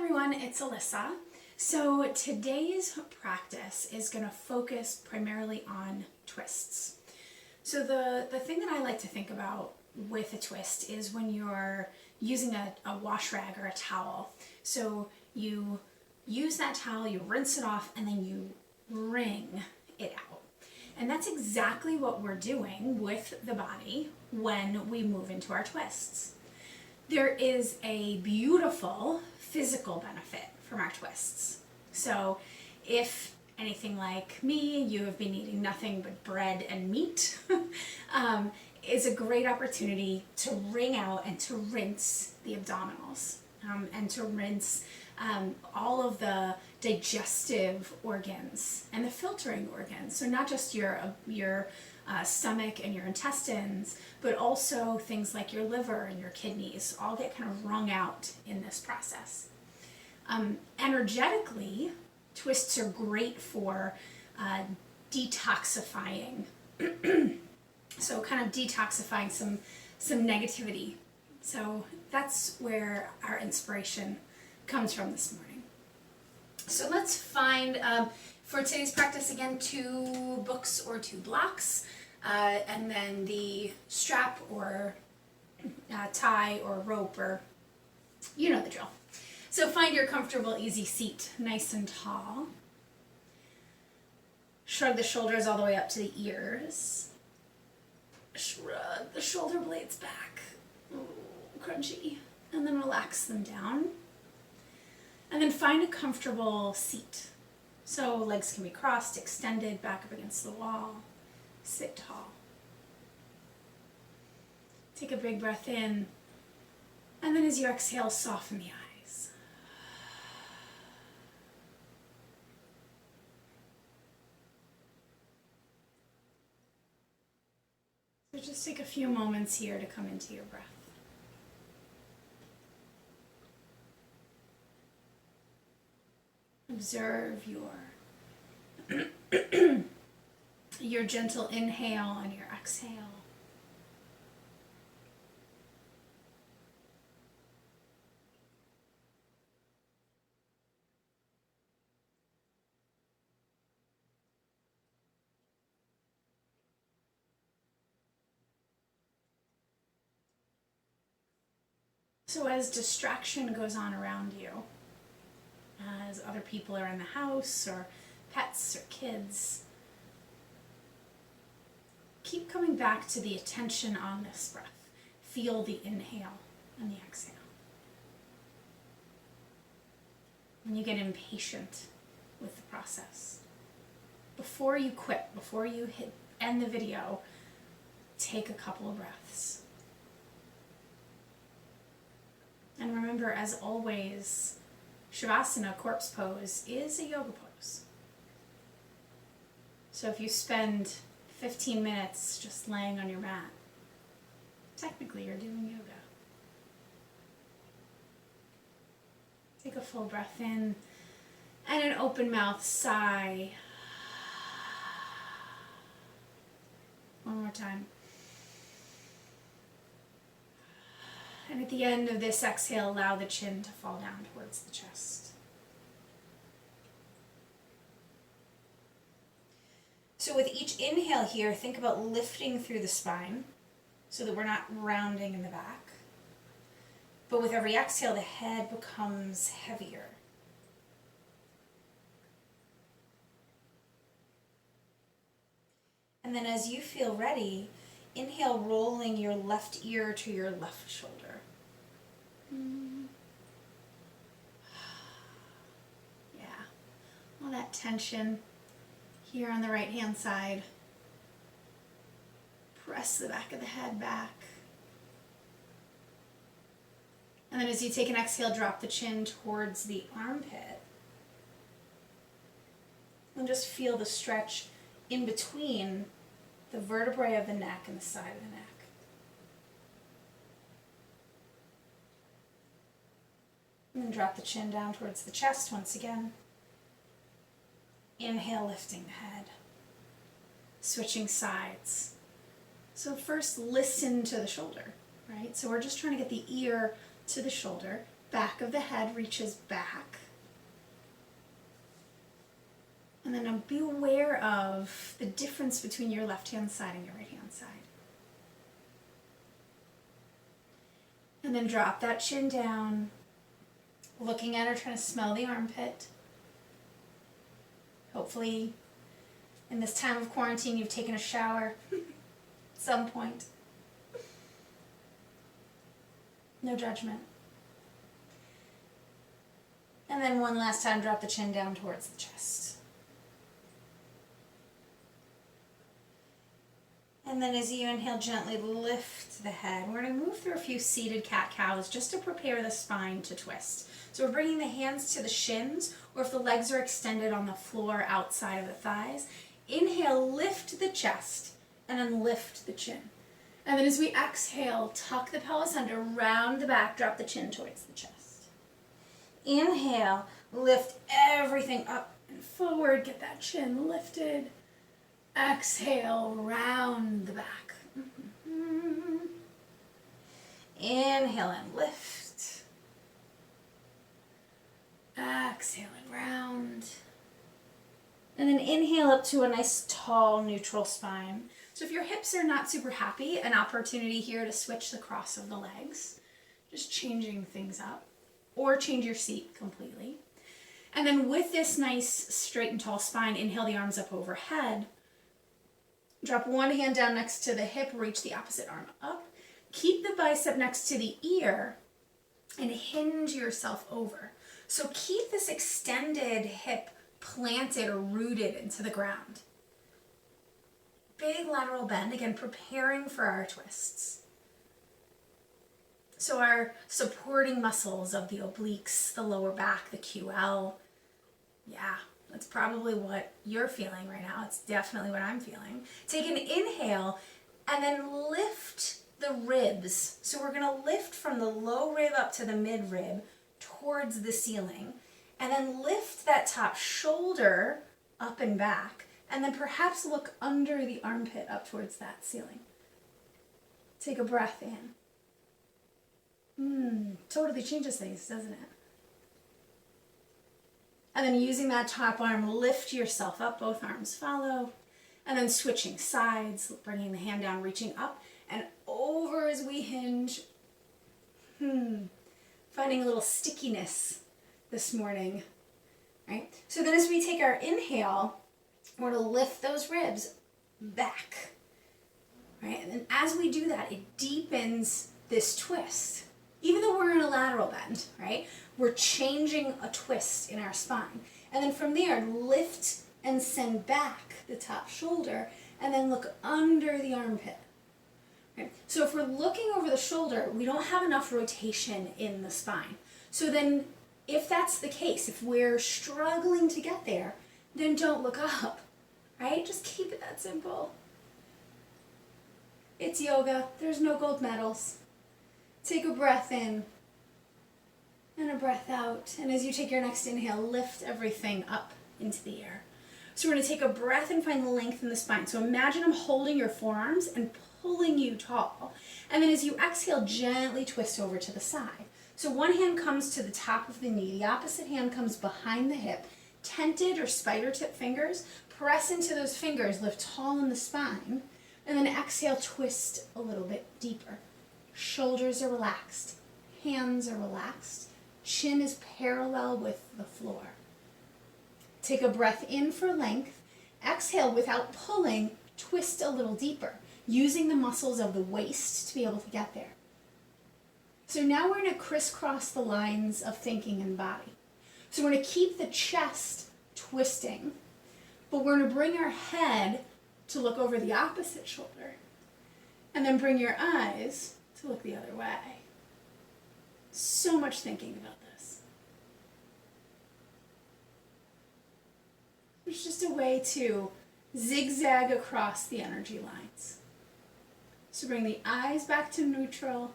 everyone, it's Alyssa. So today's practice is going to focus primarily on twists. So the thing that I like to think about with a twist is when you're using a wash rag or a towel. So you use that towel, you rinse it off, and then you wring it out. And that's exactly what we're doing with the body when we move into our twists. There is a beautiful physical benefit from our twists. So if anything like me, you have been eating nothing but bread and meat, it's a great opportunity to wring out and to rinse the abdominals and to rinse all of the digestive organs and the filtering organs. So not just your stomach and your intestines, but also things like your liver and your kidneys all get kind of wrung out in this process. Energetically, twists are great for detoxifying. So kind of detoxifying some negativity. So that's where our inspiration comes from this morning. So let's find, for today's practice again, 2 books or 2 blocks, and then the strap or tie or rope, or you know the drill. So find your comfortable, easy seat, nice and tall. Shrug the shoulders all the way up to the ears. Shrug the shoulder blades back. Ooh, crunchy. And then relax them down. And then find a comfortable seat. So legs can be crossed, extended, back up against the wall. Sit tall. Take a big breath in. And then as you exhale, soften the eyes. So just take a few moments here to come into your breath. Observe your gentle inhale and your exhale. So as distraction goes on around you, as other people are in the house, or pets or kids, keep coming back to the attention on this breath. Feel the inhale and the exhale. When you get impatient with the process, before you quit, before you end the video, take a couple of breaths. And remember, as always, Shavasana, corpse pose, is a yoga pose. So if you spend 15 minutes just laying on your mat, technically you're doing yoga. Take a full breath in and an open mouth sigh. One more time. And at the end of this exhale, allow the chin to fall down towards the chest. So with each inhale here, think about lifting through the spine so that we're not rounding in the back. But with every exhale, the head becomes heavier. And then as you feel ready, inhale, rolling your left ear to your left shoulder. Yeah, all that tension here on the right hand side. Press the back of the head back. And then as you take an exhale, drop the chin towards the armpit. And just feel the stretch in between the vertebrae of the neck and the side of the neck. And then drop the chin down towards the chest once again. Inhale, lifting the head. Switching sides. So first listen to the shoulder, right? So we're just trying to get the ear to the shoulder. Back of the head reaches back. And then be aware of the difference between your left-hand side and your right-hand side. And then drop that chin down, looking at her, trying to smell the armpit. Hopefully, in this time of quarantine, you've taken a shower at some point. No judgment. And then one last time, drop the chin down towards the chest. And then as you inhale, gently lift the head. We're going to move through a few seated cat-cows just to prepare the spine to twist. So we're bringing the hands to the shins, or if the legs are extended on the floor outside of the thighs. Inhale, lift the chest, and then lift the chin. And then as we exhale, tuck the pelvis under, round the back, drop the chin towards the chest. Inhale, lift everything up and forward, get that chin lifted. Exhale, round the back. Inhale and lift. Exhale and round. And then inhale up to a nice tall neutral spine. So if your hips are not super happy, an opportunity here to switch the cross of the legs. Just changing things up. Or change your seat completely. And then with this nice straight and tall spine, inhale the arms up overhead. Drop one hand down next to the hip, reach the opposite arm up. Keep the bicep next to the ear and hinge yourself over. So keep this extended hip planted or rooted into the ground. Big lateral bend, again, preparing for our twists. So our supporting muscles of the obliques, the lower back, the QL, yeah. That's probably what you're feeling right now. It's definitely what I'm feeling. Take an inhale and then lift the ribs. So we're going to lift from the low rib up to the mid rib towards the ceiling. And then lift that top shoulder up and back. And then perhaps look under the armpit up towards that ceiling. Take a breath in. Totally changes things, doesn't it? And then using that top arm, lift yourself up, both arms follow. And then switching sides, bringing the hand down, reaching up and over as we hinge. Finding a little stickiness this morning, right? So then as we take our inhale, we're going to lift those ribs back, right? And then as we do that, it deepens this twist. Even though we're in a lateral bend, right? We're changing a twist in our spine. And then from there, lift and send back the top shoulder and then look under the armpit. Right? So if we're looking over the shoulder, we don't have enough rotation in the spine. So then if that's the case, if we're struggling to get there, then don't look up, right? Just keep it that simple. It's yoga. There's no gold medals. Take a breath in and a breath out. And as you take your next inhale, lift everything up into the air. So we're going to take a breath and find length in the spine. So imagine I'm holding your forearms and pulling you tall. And then as you exhale, gently twist over to the side. So one hand comes to the top of the knee. The opposite hand comes behind the hip. Tented or spider tip fingers. Press into those fingers. Lift tall in the spine. And then exhale, twist a little bit deeper. Shoulders are relaxed, hands are relaxed, chin is parallel with the floor. Take a breath in for length, exhale without pulling, twist a little deeper, using the muscles of the waist to be able to get there. So now we're going to crisscross the lines of thinking and body. So we're going to keep the chest twisting, but we're going to bring our head to look over the opposite shoulder, and then bring your eyes to look the other way. So much thinking about this. It's just a way to zigzag across the energy lines. So bring the eyes back to neutral,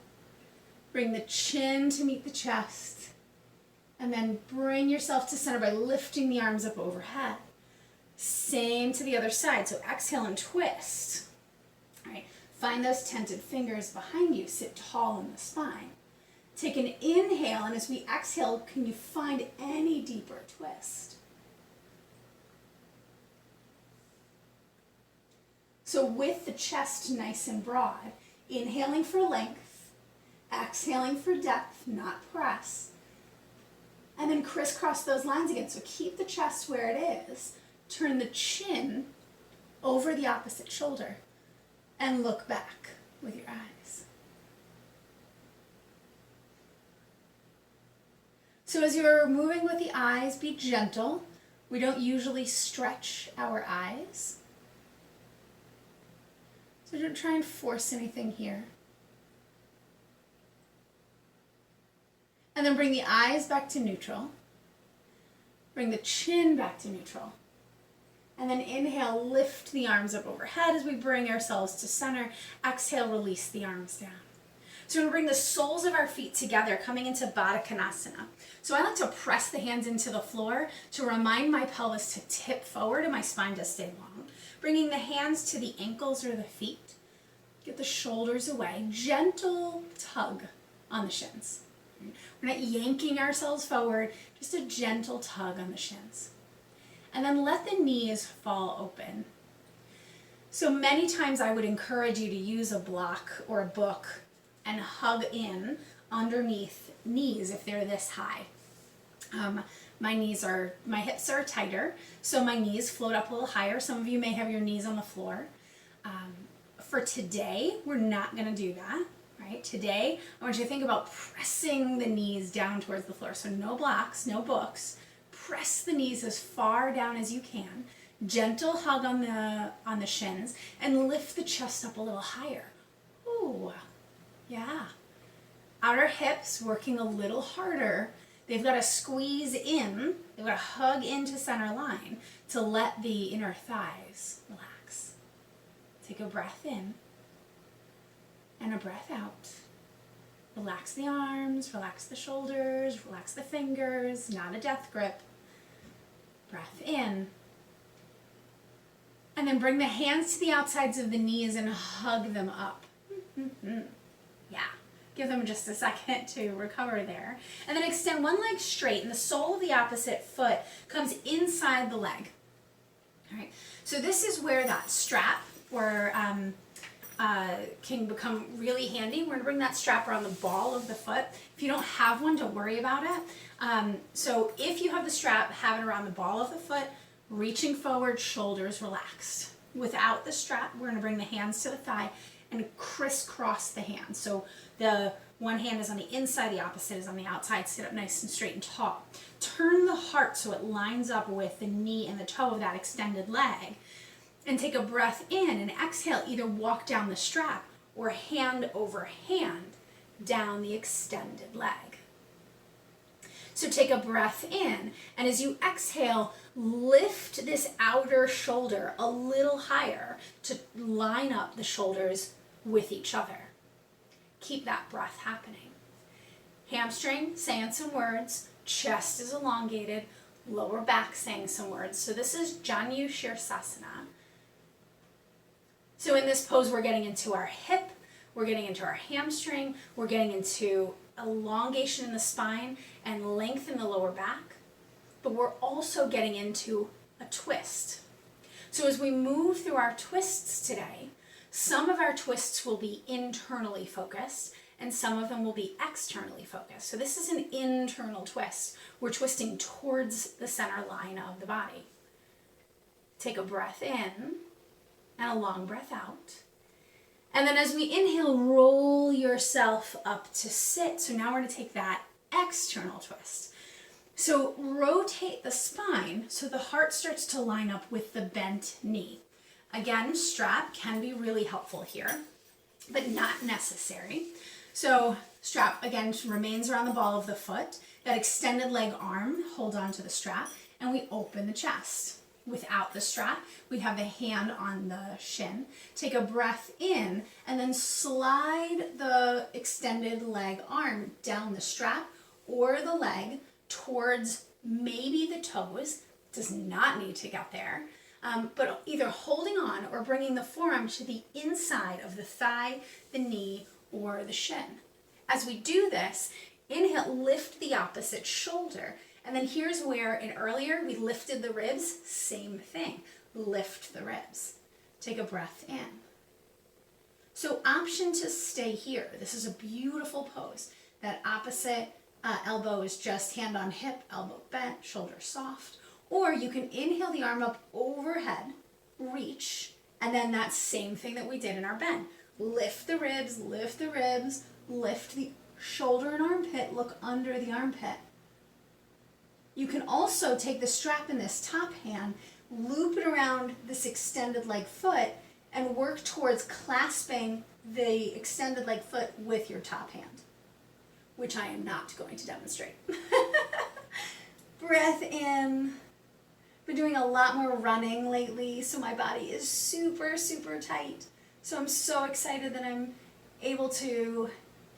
bring the chin to meet the chest, and then bring yourself to center by lifting the arms up overhead. Same to the other side, so exhale and twist. All right. Find those tented fingers behind you, sit tall in the spine. Take an inhale, and as we exhale, can you find any deeper twist? So with the chest nice and broad, inhaling for length, exhaling for depth, not press, and then crisscross those lines again. So keep the chest where it is, turn the chin over the opposite shoulder, and look back with your eyes. So as you're moving with the eyes, be gentle. We don't usually stretch our eyes. So don't try and force anything here. And then bring the eyes back to neutral. Bring the chin back to neutral. And then inhale, lift the arms up overhead as we bring ourselves to center. Exhale, release the arms down. So we're going to bring the soles of our feet together, coming into Baddha Konasana. So I like to press the hands into the floor to remind my pelvis to tip forward and my spine to stay long. Bringing the hands to the ankles or the feet. Get the shoulders away. Gentle tug on the shins. We're not yanking ourselves forward, just a gentle tug on the shins. And then let the knees fall open. So many times I would encourage you to use a block or a book and hug in underneath knees if they're this high. My hips are tighter, so my knees float up a little higher. Some of you may have your knees on the floor. For today, we're not gonna do that, right? Today, I want you to think about pressing the knees down towards the floor. So no blocks, no books. Press the knees as far down as you can. Gentle hug on the shins, and lift the chest up a little higher. Ooh. Yeah. Outer hips working a little harder. They've got to squeeze in. They've got to hug into center line to let the inner thighs relax. Take a breath in and a breath out. Relax the arms, relax the shoulders, relax the fingers, not a death grip. Breath in. And then bring the hands to the outsides of the knees and hug them up. Yeah, give them just a second to recover there. And then extend one leg straight, and the sole of the opposite foot comes inside the leg. All right, so this is where that strap can become really handy. We're gonna bring that strap around the ball of the foot. If you don't have one, don't worry about it. So if you have the strap, have it around the ball of the foot, reaching forward, shoulders relaxed. Without the strap, we're gonna bring the hands to the thigh and crisscross the hands. So the one hand is on the inside, the opposite is on the outside. Sit up nice and straight and tall. Turn the heart so it lines up with the knee and the toe of that extended leg. And take a breath in and exhale. Either walk down the strap or hand over hand down the extended leg. So take a breath in, and as you exhale, lift this outer shoulder a little higher to line up the shoulders with each other. Keep that breath happening. Hamstring saying some words, chest is elongated, lower back saying some words. So this is Janu Shirsasana. So in this pose, we're getting into our hip, we're getting into our hamstring, we're getting into elongation in the spine and length in the lower back, but we're also getting into a twist. So as we move through our twists today, some of our twists will be internally focused and some of them will be externally focused. So this is an internal twist. We're twisting towards the center line of the body. Take a breath in and a long breath out. And then as we inhale, roll yourself up to sit. So now we're going to take that external twist. So rotate the spine so the heart starts to line up with the bent knee. Again, strap can be really helpful here, but not necessary. So strap, again, remains around the ball of the foot. That extended leg arm, hold on to the strap, and we open the chest. Without the strap, we have the hand on the shin. Take a breath in, and then slide the extended leg arm down the strap or the leg towards maybe the toes. Does not need to get there. But either holding on or bringing the forearm to the inside of the thigh, the knee, or the shin. As we do this, inhale, lift the opposite shoulder. And then here's where, earlier, we lifted the ribs. Same thing. Lift the ribs. Take a breath in. So option to stay here. This is a beautiful pose. That opposite elbow is just hand on hip, elbow bent, shoulder soft. Or you can inhale the arm up overhead, reach, and then that same thing that we did in our bend. Lift the ribs, lift the ribs, lift the shoulder and armpit, look under the armpit. You can also take the strap in this top hand, loop it around this extended leg foot, and work towards clasping the extended leg foot with your top hand, which I am not going to demonstrate. Breath in. Been doing a lot more running lately, so my body is super, super tight. So I'm so excited that I'm able to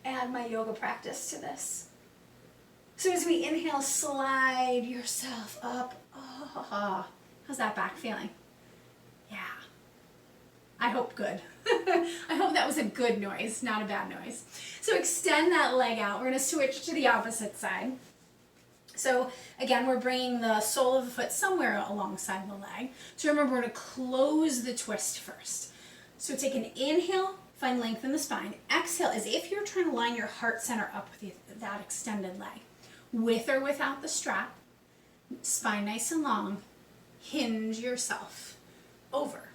add my yoga practice to this. So as we inhale, slide yourself up. Oh, how's that back feeling? Yeah. I hope good. I hope that was a good noise, not a bad noise. So extend that leg out. We're going to switch to the opposite side. So again, we're bringing the sole of the foot somewhere alongside the leg. So remember, we're going to close the twist first. So take an inhale, find length in the spine. Exhale as if you're trying to line your heart center up with that extended leg. With or without the strap, spine nice and long, hinge yourself over.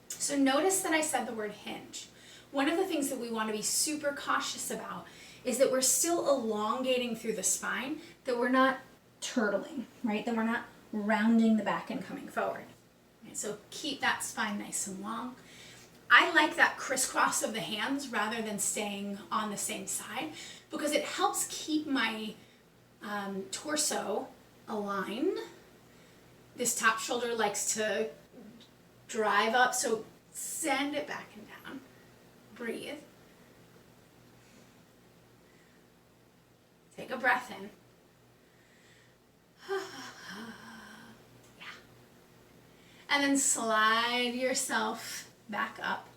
So notice that I said the word hinge. One of the things that we want to be super cautious about is that we're still elongating through the spine, that we're not turtling, right? That we're not rounding the back and coming forward. Right? So keep that spine nice and long. I like that crisscross of the hands rather than staying on the same side because it helps keep my torso aligned. This top shoulder likes to drive up, so send it back and down. Breathe. Take a breath in. Yeah. And then slide yourself back up.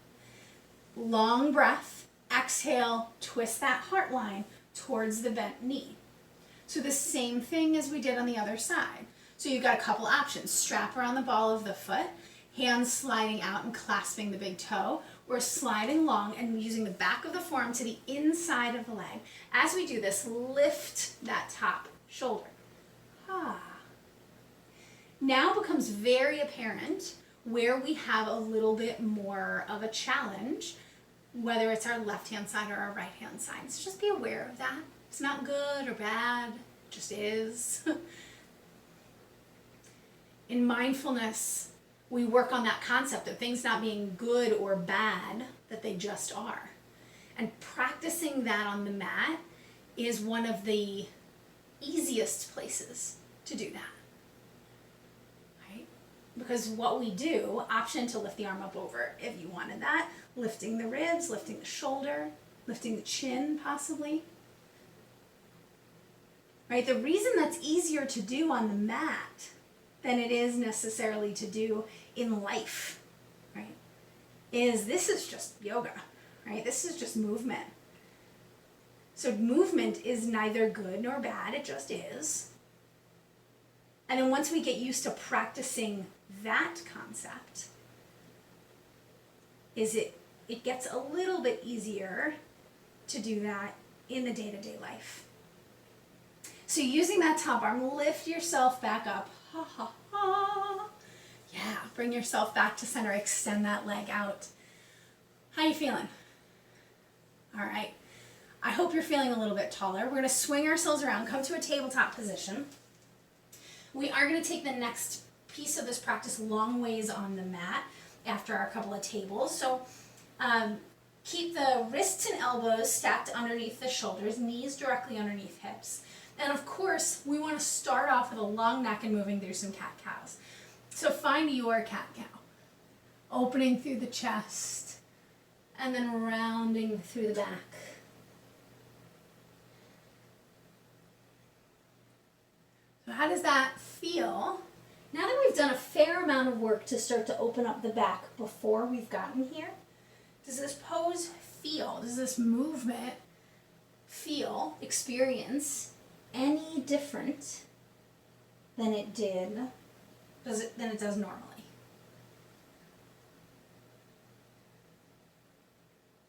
Long breath. Exhale, twist that heart line towards the bent knee. So the same thing as we did on the other side. So you've got a couple options. Strap around the ball of the foot, hands sliding out and clasping the big toe, or sliding long and using the back of the forearm to the inside of the leg. As we do this, lift that top shoulder. Now becomes very apparent where we have a little bit more of a challenge, whether it's our left-hand side or our right-hand side. So just be aware of that. It's not good or bad, it just is. In mindfulness, we work on that concept of things not being good or bad, that they just are. And practicing that on the mat is one of the easiest places to do that. Right? Because what we do, option to lift the arm up over if you wanted that, lifting the ribs, lifting the shoulder, lifting the chin possibly. Right? The reason that's easier to do on the mat than it is necessarily to do in life, right, is this is just yoga, right? This is just movement. So movement is neither good nor bad, it just is. And then once we get used to practicing that concept, it gets a little bit easier to do that in the day-to-day life. So using that top arm, lift yourself back up. Ha, ha, ha. Yeah, bring yourself back to center. Extend that leg out. How you feeling? All right. I hope you're feeling a little bit taller. We're going to swing ourselves around, come to a tabletop position. We are going to take the next piece of this practice long ways on the mat after our couple of tables. So keep the wrists and elbows stacked underneath the shoulders, knees directly underneath hips. And of course, we want to start off with a long neck and moving through some cat-cows. So find your cat-cow. Opening through the chest and then rounding through the back. So how does that feel? Now that we've done a fair amount of work to start to open up the back before we've gotten here, does this pose feel, does this movement feel, experience any different than it does normally?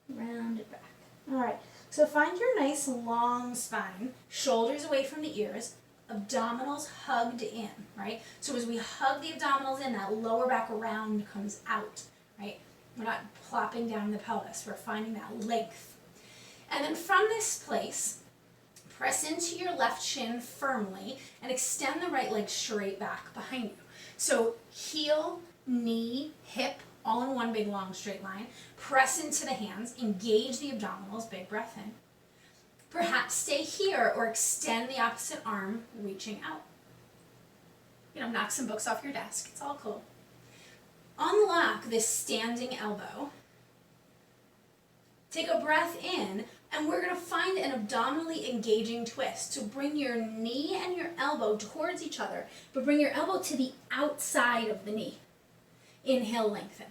Round it back. All right, so find your nice long spine, shoulders away from the ears, abdominals hugged in, right? So as we hug the abdominals in, that lower back round comes out, right? We're not plopping down the pelvis, we're finding that length. And then from this place, press into your left shin firmly and extend the right leg straight back behind you. So heel, knee, hip, all in one big long straight line. Press into the hands, engage the abdominals, big breath in. Perhaps stay here or extend the opposite arm, reaching out. Knock some books off your desk, it's all cool. Unlock this standing elbow. Take a breath in, and we're gonna find an abdominally engaging twist. So bring your knee and your elbow towards each other, but bring your elbow to the outside of the knee. Inhale, lengthen,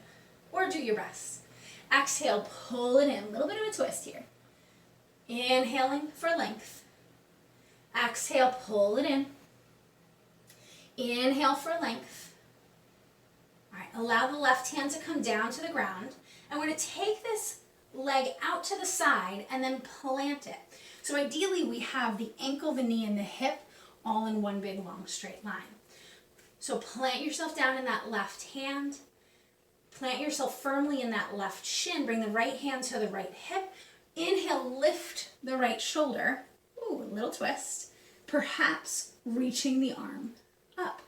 or do your best. Exhale, pull it in, a little bit of a twist here. Inhaling for length. Exhale, pull it in. Inhale for length. All right, allow the left hand to come down to the ground. And we're gonna take this leg out to the side and then plant it. So ideally we have the ankle, the knee, and the hip all in one big long straight line. So plant yourself down in that left hand. Plant yourself firmly in that left shin. Bring the right hand to the right hip. Inhale, lift the right shoulder. Ooh, a little twist. Perhaps reaching the arm up.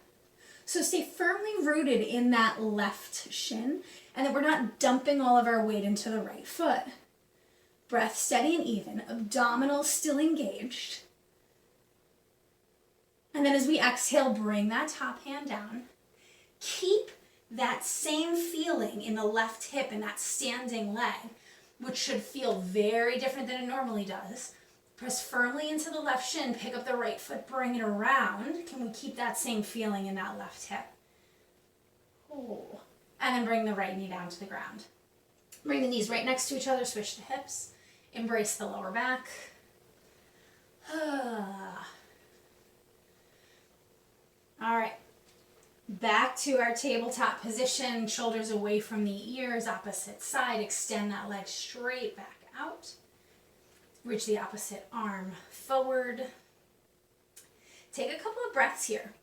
So stay firmly rooted in that left shin, and then we're not dumping all of our weight into the right foot. Breath steady and even, abdominals still engaged. And then as we exhale, bring that top hand down. Keep that same feeling in the left hip and that standing leg, which should feel very different than it normally does. Press firmly into the left shin, pick up the right foot, bring it around. Can we keep that same feeling in that left hip? Oh. And then bring the right knee down to the ground. Bring the knees right next to each other, switch the hips, embrace the lower back. All right, back to our tabletop position, shoulders away from the ears, opposite side, extend that leg straight back out. Reach the opposite arm forward. Take a couple of breaths here,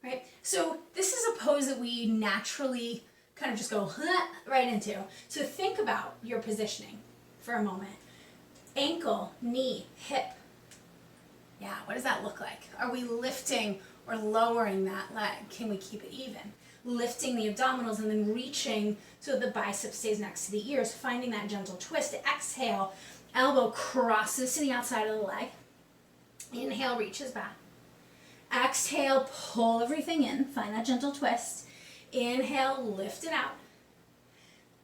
right? So this is a pose that we naturally kind of just go right into. So think about your positioning for a moment. Ankle, knee, hip. Yeah, what does that look like? Are we lifting or lowering that leg? Can we keep it even? Lifting the abdominals and then reaching so the bicep stays next to the ears, finding that gentle twist. Exhale, elbow crosses to the outside of the leg. Inhale, reaches back. Exhale, pull everything in, find that gentle twist. Inhale, lift it out.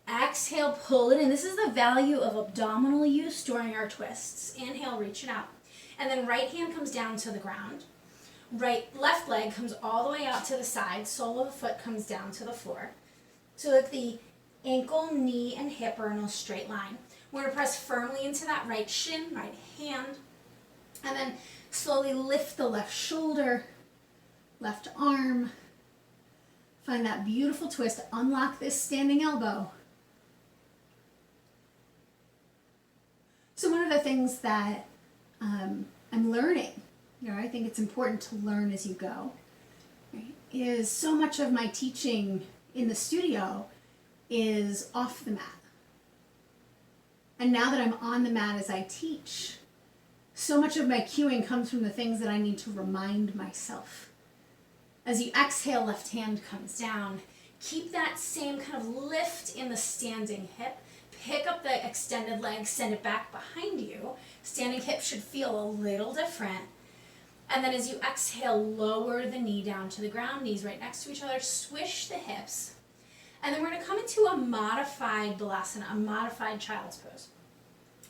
Exhale, pull it in. This is the value of abdominal use during our twists. Inhale, reach it out. And then right hand comes down to the ground. Left leg comes all the way out to the side. Sole of the foot comes down to the floor. So that the ankle, knee, and hip are in a straight line. We're going to press firmly into that right shin, right hand. And then slowly lift the left shoulder, left arm. Find that beautiful twist. Unlock this standing elbow. So one of the things that I'm learning, I think it's important to learn as you go, right, is so much of my teaching in the studio is off the mat. And now that I'm on the mat as I teach, so much of my cueing comes from the things that I need to remind myself. As you exhale, left hand comes down. Keep that same kind of lift in the standing hip. Pick up the extended leg, send it back behind you. Standing hip should feel a little different. And then as you exhale, lower the knee down to the ground, knees right next to each other, swish the hips. And then we're going to come into a modified balasana, a modified child's pose.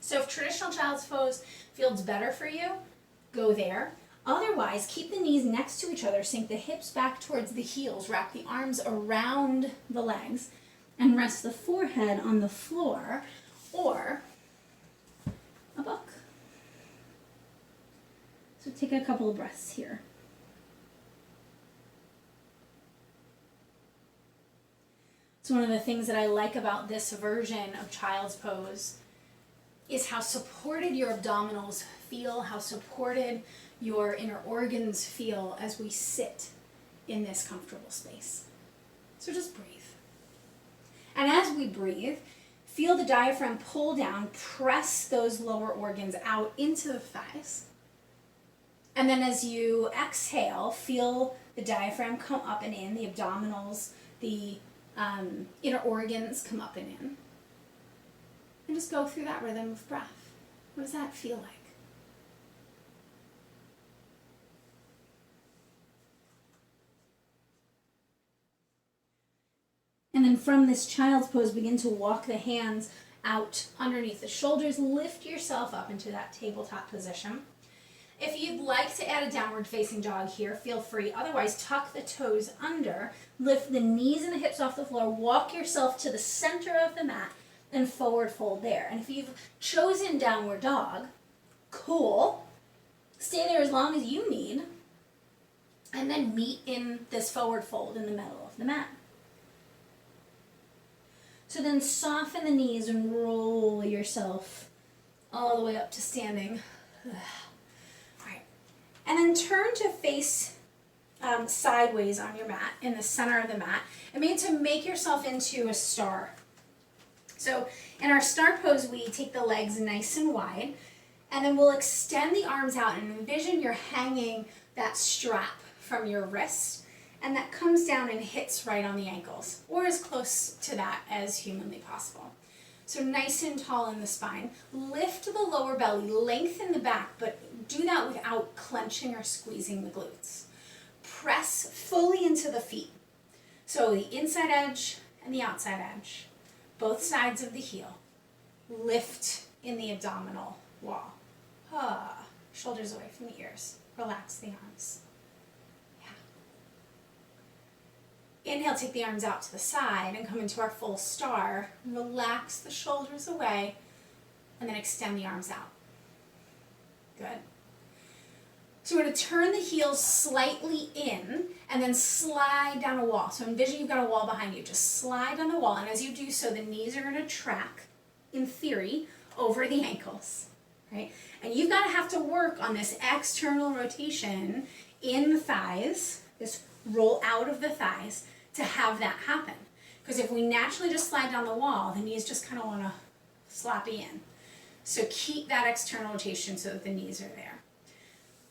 So if traditional child's pose feels better for you, go there. Otherwise, keep the knees next to each other, sink the hips back towards the heels, wrap the arms around the legs, and rest the forehead on the floor or a book. So take a couple of breaths here. So one of the things that I like about this version of child's pose is how supported your abdominals feel, how supported your inner organs feel as we sit in this comfortable space. So just breathe. And as we breathe, feel the diaphragm pull down, press those lower organs out into the thighs. And then as you exhale, feel the diaphragm come up and in, the abdominals, the inner organs come up and in. And just go through that rhythm of breath. What does that feel like? And then from this child's pose, begin to walk the hands out underneath the shoulders. Lift yourself up into that tabletop position. If you'd like to add a downward facing dog here, feel free. Otherwise, tuck the toes under, lift the knees and the hips off the floor, walk yourself to the center of the mat, and forward fold there. And if you've chosen downward dog, cool. Stay there as long as you need, and then meet in this forward fold in the middle of the mat. So then soften the knees and roll yourself all the way up to standing. And then turn to face sideways on your mat, in the center of the mat, and begin to make yourself into a star. So in our star pose, we take the legs nice and wide, and then we'll extend the arms out and envision you're hanging that strap from your wrist, and that comes down and hits right on the ankles, or as close to that as humanly possible. So nice and tall in the spine. Lift the lower belly, lengthen the back, but do that without clenching or squeezing the glutes. Press fully into the feet. So the inside edge and the outside edge, both sides of the heel. Lift in the abdominal wall. Shoulders away from the ears. Relax the arms. Inhale, take the arms out to the side and come into our full star. Relax the shoulders away and then extend the arms out. Good. So we're going to turn the heels slightly in and then slide down a wall. So envision you've got a wall behind you. Just slide down the wall, and as you do so, the knees are going to track, in theory, over the ankles. Right? And you've got to have to work on this external rotation in the thighs, this roll out of the thighs, to have that happen. Because if we naturally just slide down the wall, the knees just kind of want to sloppy in. So keep that external rotation so that the knees are there.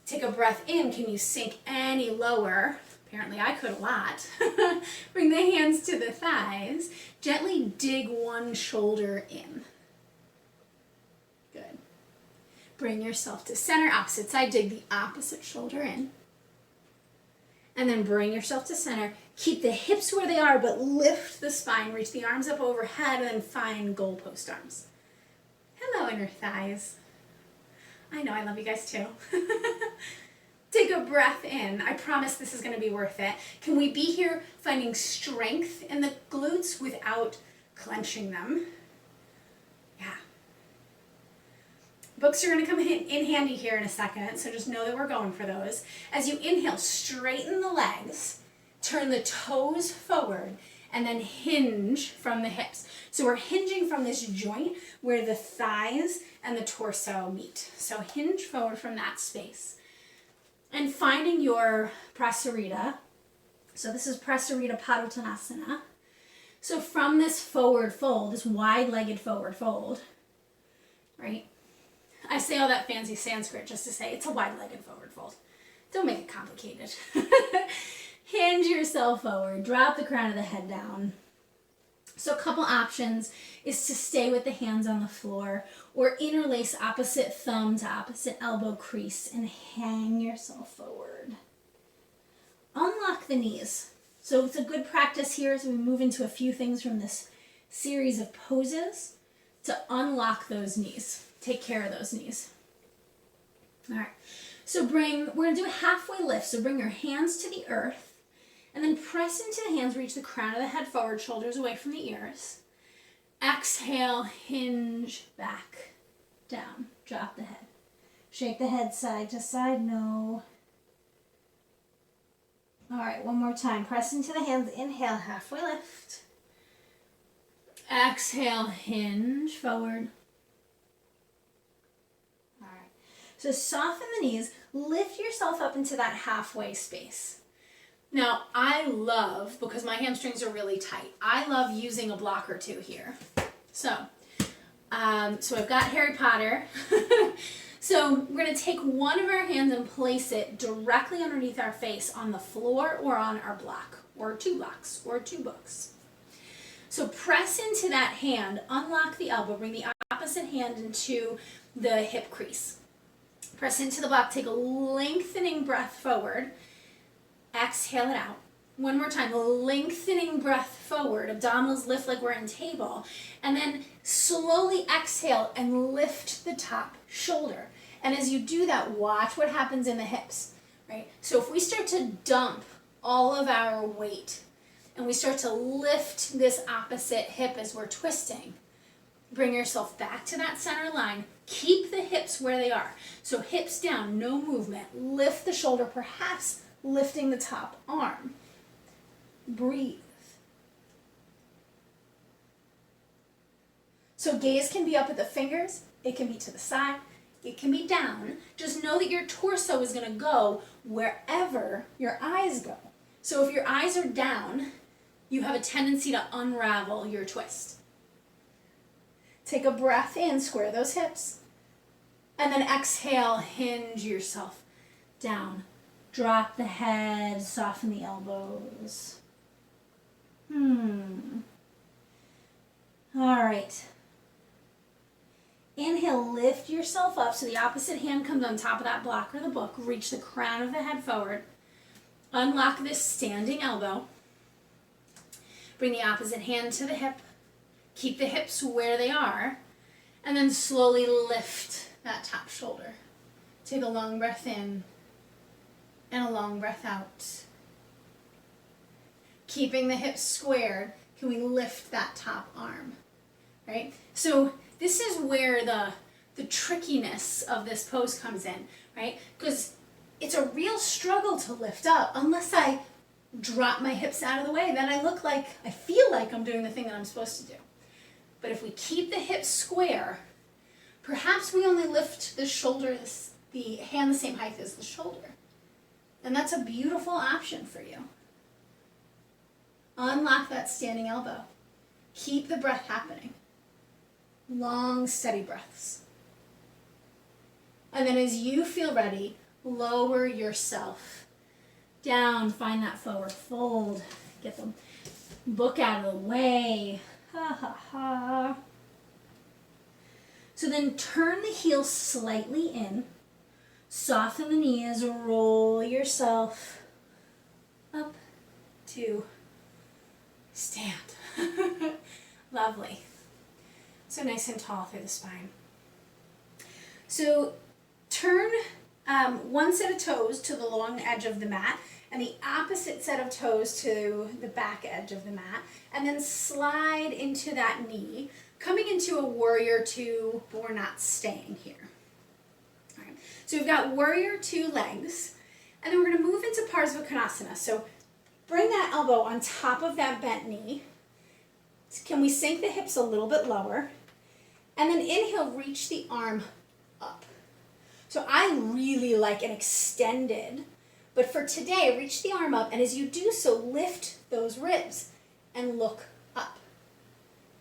Take a breath in. Can you sink any lower? Apparently I could a lot. Bring the hands to the thighs. Gently dig one shoulder in. Good. Bring yourself to center. Opposite side, dig the opposite shoulder in. And then bring yourself to center. Keep the hips where they are, but lift the spine. Reach the arms up overhead and then find goalpost arms. Hello, inner thighs. I know, I love you guys too. Take a breath in. I promise this is going to be worth it. Can we be here finding strength in the glutes without clenching them? Yeah. Books are going to come in handy here in a second, so just know that we're going for those. As you inhale, straighten the legs, turn the toes forward, and then hinge from the hips. So we're hinging from this joint where the thighs and the torso meet. So hinge forward from that space. And finding your prasarita. So this is prasarita padottanasana. So from this forward fold, this wide-legged forward fold, right? I say all that fancy Sanskrit just to say it's a wide-legged forward fold. Don't make it complicated. Hinge yourself forward. Drop the crown of the head down. So a couple options is to stay with the hands on the floor or interlace opposite thumb to opposite elbow crease and hang yourself forward. Unlock the knees. So it's a good practice here as we move into a few things from this series of poses to unlock those knees. Take care of those knees. All right. So we're going to do a halfway lift. So bring your hands to the earth. And then press into the hands, reach the crown of the head forward, shoulders away from the ears. Exhale, hinge back, down, drop the head. Shake the head side to side, no. All right, one more time. Press into the hands, inhale, halfway lift. Exhale, hinge forward. All right, so soften the knees, lift yourself up into that halfway space. Now, I love, because my hamstrings are really tight, I love using a block or two here. So I've got Harry Potter. So we're going to take one of our hands and place it directly underneath our face on the floor or on our block, or two blocks, or two books. So press into that hand, unlock the elbow, bring the opposite hand into the hip crease. Press into the block, take a lengthening breath forward. Exhale it out. One more time, lengthening breath forward, abdominals lift like we're in table, and then slowly exhale and lift the top shoulder. And as you do that, watch what happens in the hips, right? So if we start to dump all of our weight and we start to lift this opposite hip as we're twisting, bring yourself back to that center line, keep the hips where they are. So hips down, no movement, lift the shoulder, perhaps lifting the top arm. Breathe. So gaze can be up at the fingers, it can be to the side, it can be down. Just know that your torso is going to go wherever your eyes go. So if your eyes are down, you have a tendency to unravel your twist. Take a breath in, square those hips, and then exhale, hinge yourself down. Drop the head, soften the elbows. All right. Inhale, lift yourself up so the opposite hand comes on top of that block or the book. Reach the crown of the head forward. Unlock this standing elbow. Bring the opposite hand to the hip. Keep the hips where they are. And then slowly lift that top shoulder. Take a long breath in and a long breath out. Keeping the hips squared, can we lift that top arm, right? So this is where the trickiness of this pose comes in, right? Because it's a real struggle to lift up unless I drop my hips out of the way. Then I feel like I'm doing the thing that I'm supposed to do. But if we keep the hips square, perhaps we only lift the shoulders, the hand the same height as the shoulder. And that's a beautiful option for you. Unlock that standing elbow. Keep the breath happening. Long, steady breaths. And then as you feel ready, lower yourself down. Find that forward fold. Get the book out of the way. Ha ha ha. So then turn the heels slightly in. Soften the knees. Roll yourself up to stand. Lovely. So nice and tall through the spine. So turn one set of toes to the long edge of the mat and the opposite set of toes to the back edge of the mat, and then slide into that knee, coming into a warrior two, but we're not staying here. All right. So we've got warrior two legs, and then we're going to move into Parsvakonasana. So bring that elbow on top of that bent knee. Can we sink the hips a little bit lower? And then inhale, reach the arm up. So I really like an extended, but for today, reach the arm up, and as you do so, lift those ribs and look up.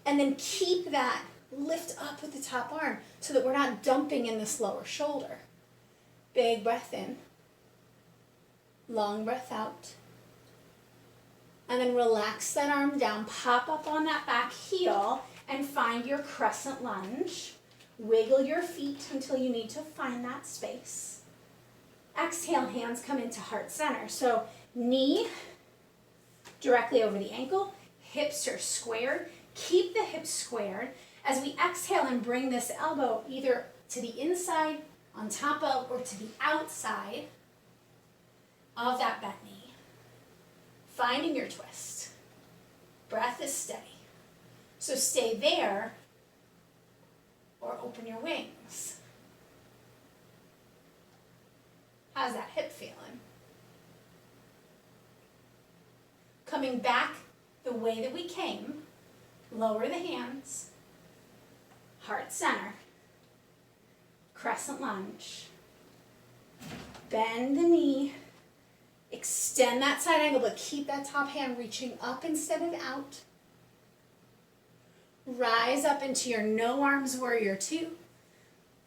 And then keep that lift up with the top arm so that we're not dumping in this lower shoulder. Big breath in. Long breath out. And then relax that arm down, pop up on that back heel, and find your crescent lunge. Wiggle your feet until you need to find that space. Exhale, hands come into heart center. So knee directly over the ankle, hips are squared. Keep the hips squared. As we exhale and bring this elbow either to the inside, on top of, or to the outside of that bent knee. Finding your twist. Breath is steady. So stay there or open your wings. How's that hip feeling? Coming back the way that we came, lower the hands, heart center, crescent lunge. Bend the knee, extend that side angle, but keep that top hand reaching up instead of out. Rise up into your no arms warrior two.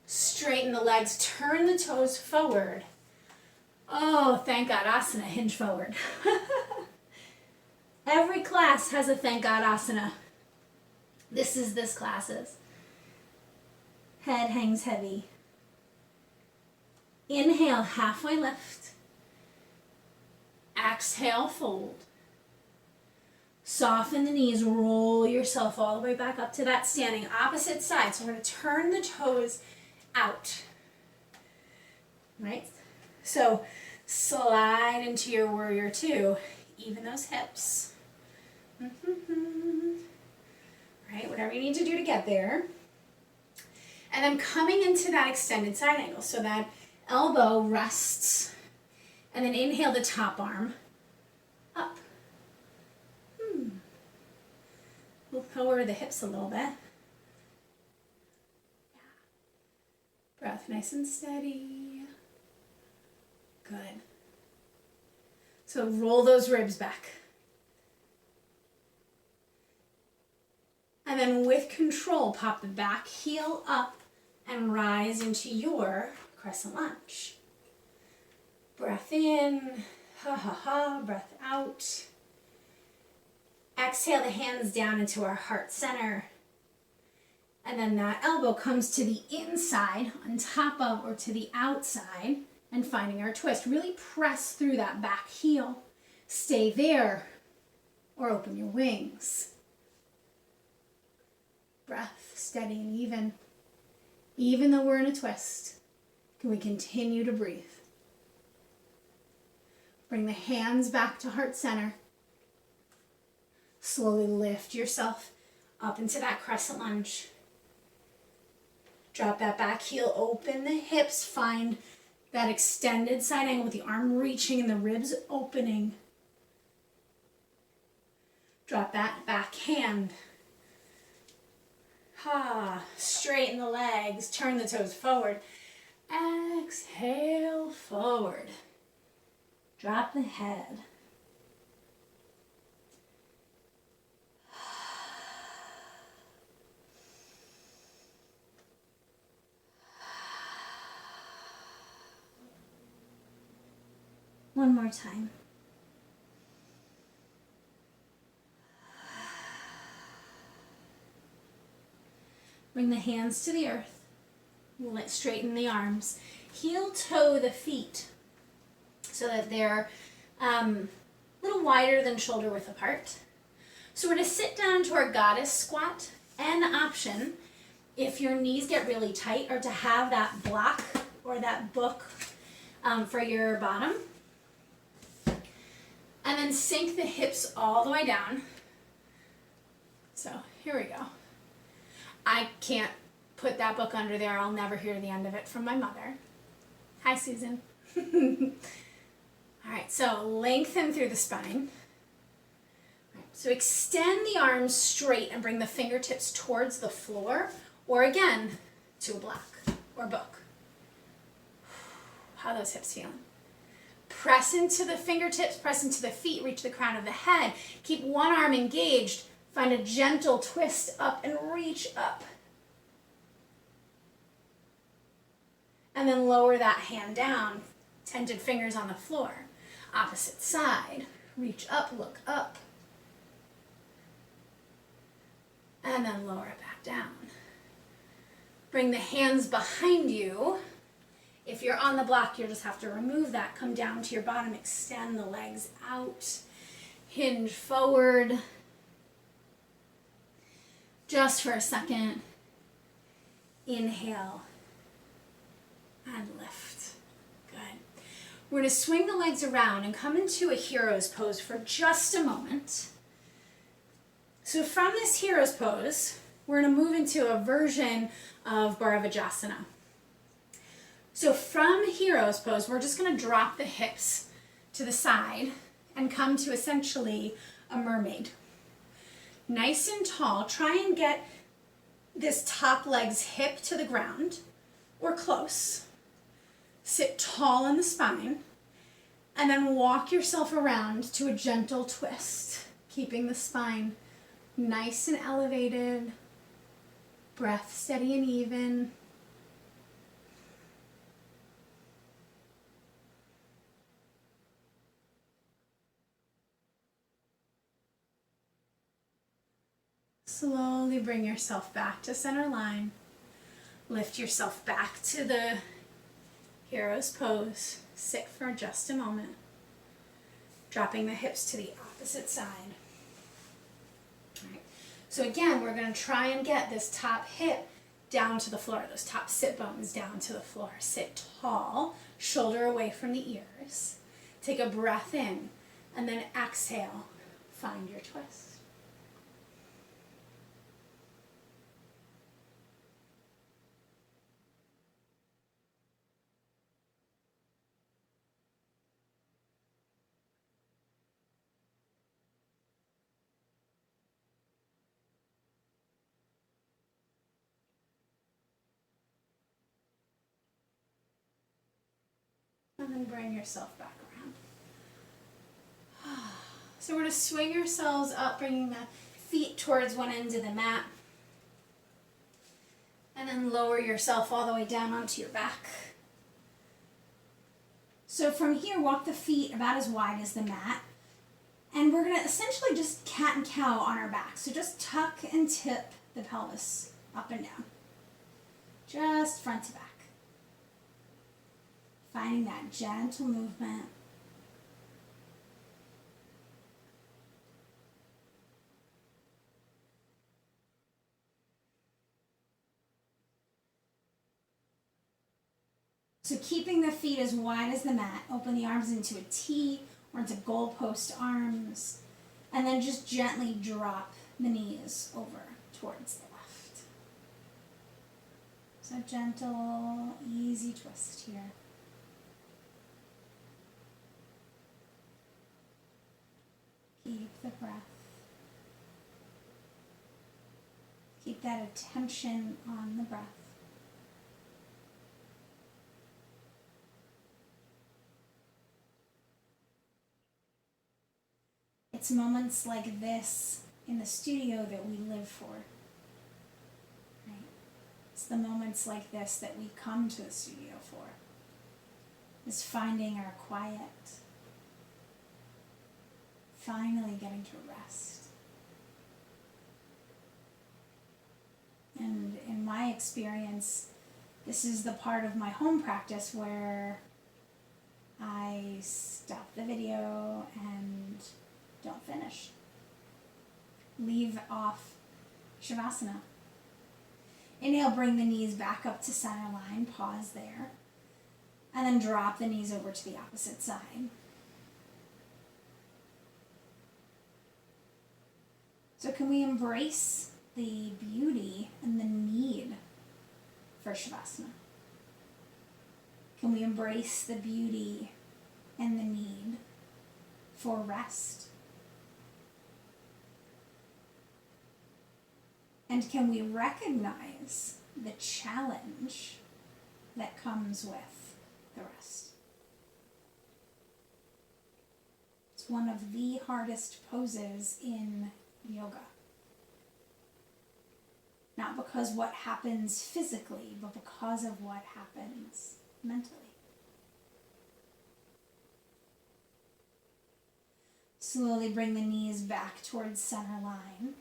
Straighten the legs, turn the toes forward. Oh, thank God, asana, hinge forward. Every class has a thank God asana. This is this class's. Head hangs heavy. Inhale, halfway lift. Exhale, fold. Soften the knees, roll yourself all the way back up to that standing opposite side. So we're going to turn the toes out. Right? So slide into your warrior two. Even those hips. Right? Whatever you need to do to get there. And then coming into that extended side angle. So that elbow rests. And then inhale the top arm up. We'll lower the hips a little bit. Yeah. Breath nice and steady. Good. So roll those ribs back. And then with control, pop the back heel up and rise into your crescent lunge. Breath in, ha ha ha, breath out. Exhale the hands down into our heart center. And then that elbow comes to the inside, on top of or to the outside, and finding our twist. Really press through that back heel. Stay there, or open your wings. Breath steady and even. Even though we're in a twist, can we continue to breathe? Bring the hands back to heart center. Slowly lift yourself up into that crescent lunge. Drop that back heel, open the hips, find that extended side angle with the arm reaching and the ribs opening. Drop that back hand. Straighten the legs, turn the toes forward. Exhale, forward. Drop the head. One more time. Bring the hands to the earth. Let's straighten the arms. Heel toe the feet so that they're a little wider than shoulder width apart. So we're going to sit down to our goddess squat. An option, if your knees get really tight, or to have that block or that book for your bottom. And then sink the hips all the way down. So here we go. I can't put that book under there. I'll never hear the end of it from my mother. Hi, Susan. All right, so lengthen through the spine. So extend the arms straight and bring the fingertips towards the floor, or again, to a block or book. How are those hips feeling? Press into the fingertips, press into the feet, reach the crown of the head. Keep one arm engaged. Find a gentle twist up and reach up. And then lower that hand down, tented fingers on the floor. Opposite side, reach up, look up. And then lower it back down. Bring the hands behind you. If you're on the block, you'll just have to remove that. Come down to your bottom, extend the legs out. Hinge forward. Just for a second. Inhale. And lift. Good. We're going to swing the legs around and come into a hero's pose for just a moment. So from this hero's pose, we're going to move into a version of Bharavajasana. So from hero's pose, we're just going to drop the hips to the side and come to essentially a mermaid. Nice and tall. Try and get this top leg's hip to the ground or close. Sit tall in the spine and then walk yourself around to a gentle twist, keeping the spine nice and elevated, breath steady and even. Slowly bring yourself back to center line. Lift yourself back to the hero's pose. Sit for just a moment. Dropping the hips to the opposite side. All right. So again, we're going to try and get this top hip down to the floor, those top sit bones down to the floor. Sit tall, shoulder away from the ears. Take a breath in, and then exhale. Find your twist. And then bring yourself back around. So we're going to swing yourselves up, bringing the feet towards one end of the mat. And then lower yourself all the way down onto your back. So from here, walk the feet about as wide as the mat. And we're going to essentially just cat and cow on our back. So just tuck and tip the pelvis up and down. Just front to back. Finding that gentle movement. So keeping the feet as wide as the mat, open the arms into a T or into goalpost arms, and then just gently drop the knees over towards the left. So gentle, easy twist here. Keep the breath. Keep that attention on the breath. It's moments like this in the studio that we live for. Right? It's the moments like this that we come to the studio for. Is finding our quiet. Finally getting to rest. And in my experience, this is the part of my home practice where I stop the video and don't finish. Leave off Shavasana. Inhale, bring the knees back up to center line, pause there, and then drop the knees over to the opposite side. So can we embrace the beauty and the need for Shavasana? Can we embrace the beauty and the need for rest? And can we recognize the challenge that comes with the rest? It's one of the hardest poses in yoga. Not because what happens physically, but because of what happens mentally. Slowly bring the knees back towards center line.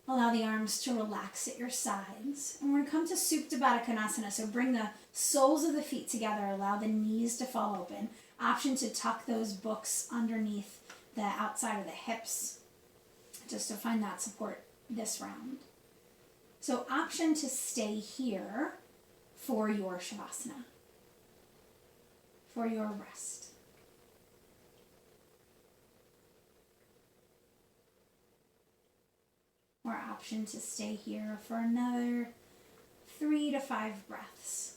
Allow the arms to relax at your sides. And we're going to come to Supta Baddha Konasana. So bring the soles of the feet together. Allow the knees to fall open. Option to tuck those books underneath the outside of the hips, just to find that support this round. So option to stay here for your Shavasana, for your rest. Or option to stay here for another 3 to 5 breaths.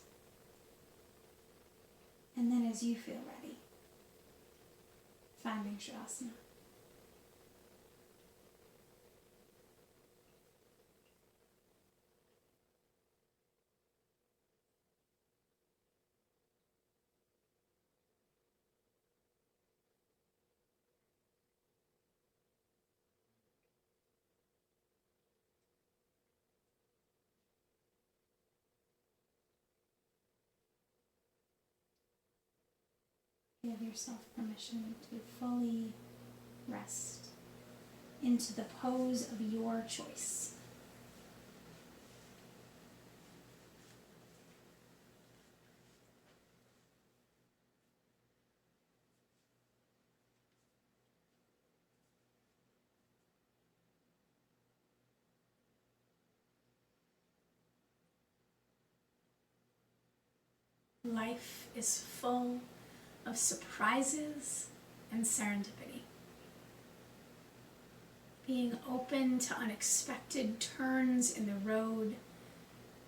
And then as you feel ready, finding Shavasana. Give yourself permission to fully rest into the pose of your choice. Life is full of surprises and serendipity. Being open to unexpected turns in the road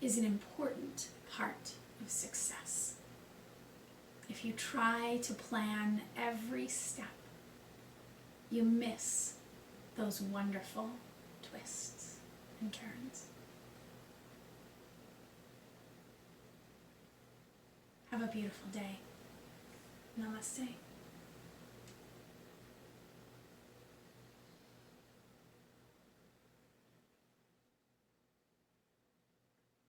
is an important part of success. If you try to plan every step, you miss those wonderful twists and turns. Have a beautiful day. Namaste.